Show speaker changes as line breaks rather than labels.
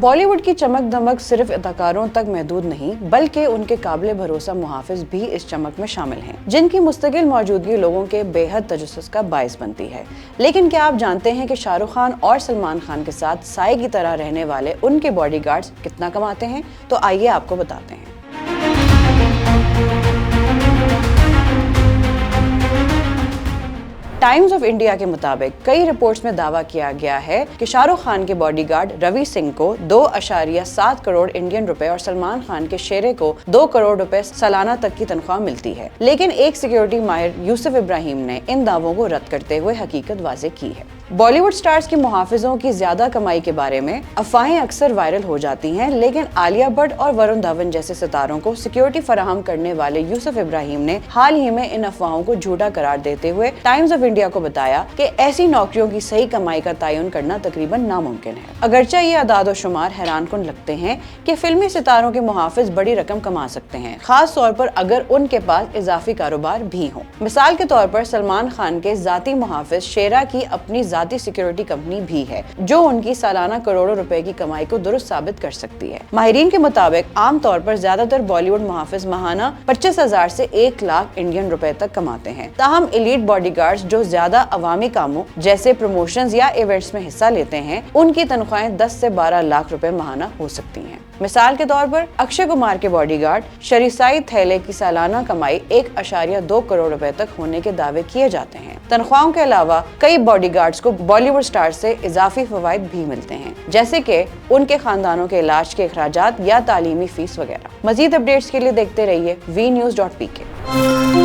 बॉलीवुड की चमक दमक सिर्फ अदाकारों तक महदूद नहीं, बल्कि उनके काबिल भरोसा मुहाफिज भी इस चमक में शामिल हैं, जिनकी मुस्तकिल मौजूदगी लोगों के बेहद तजस्सुस का बाइस बनती है। लेकिन क्या आप जानते हैं कि शाहरुख खान और सलमान खान के साथ साए की तरह रहने वाले उनके बॉडीगार्ड्स कितना कमाते हैं? तो आइए आपको बताते हैं। टाइम्स ऑफ इंडिया के मुताबिक कई रिपोर्ट्स में दावा किया गया है कि शाहरुख खान के बॉडीगार्ड रवि सिंह को 2.7 करोड़ इंडियन रुपए और सलमान खान के शेरे को 2 करोड़ रुपए सालाना तक की तनख्वाह मिलती है। लेकिन एक सिक्योरिटी माहिर यूसुफ इब्राहिम ने इन दावों को रद्द करते हुए हकीकत वाज़ेह की है। बॉलीवुड स्टार्स की मुहाफिजों की ज्यादा कमाई के बारे में अफवाहें अक्सर वायरल हो जाती हैं, लेकिन आलिया भट्ट और वरुण धवन जैसे सितारों को सिक्योरिटी फराहम करने वाले यूसुफ इब्राहिम ने हाल ही में इन अफवाहों को झूठा करार देते हुए टाइम्स ऑफ इंडिया को बताया कि ऐसी नौकरियों की सही कमाई का तयन करना तकरीबन नामुमकिन है। अगरचे ये अदाद और शुमार हैरानकुन लगते हैं कि फिल्मी सितारों के मुहाफिज बड़ी रकम कमा सकते हैं, खास तौर पर अगर उनके पास इजाफी कारोबार भी हो। मिसाल के तौर पर सलमान खान के जाती मुहाफिज शेरा की अपनी जाती सिक्योरिटी कंपनी भी है, जो उनकी सालाना करोड़ों रुपए की कमाई को दुरुस्त साबित कर सकती है। माहिरीन के मुताबिक आम तौर पर ज्यादातर बॉलीवुड मुहाफिज माहाना 25,000 से 1 लाख इंडियन रुपए तक कमाते हैं। ताहम एलीट बॉडीगार्ड्स जो ज्यादा अवामी कामों जैसे प्रमोशंस या इवेंट्स में हिस्सा लेते हैं, उनकी तनख्वाहें 10 से 12 लाख रुपए माहाना हो सकती हैं। मिसाल के तौर पर अक्षय कुमार के बॉडीगार्ड शरीसाई थैले की सालाना कमाई 1.2 करोड़ रुपए तक होने के दावे किए जाते हैं। तनख्वाहों के अलावा कई बॉडीगार्ड्स को बॉलीवुड स्टार्स से इजाफी फवाइद भी मिलते हैं, जैसे कि उनके खानदानों के इलाज के अखराजात या तालीमी फीस वगैरह। मजीद अपडेट्स के लिए देखते रहिए VNews.pk।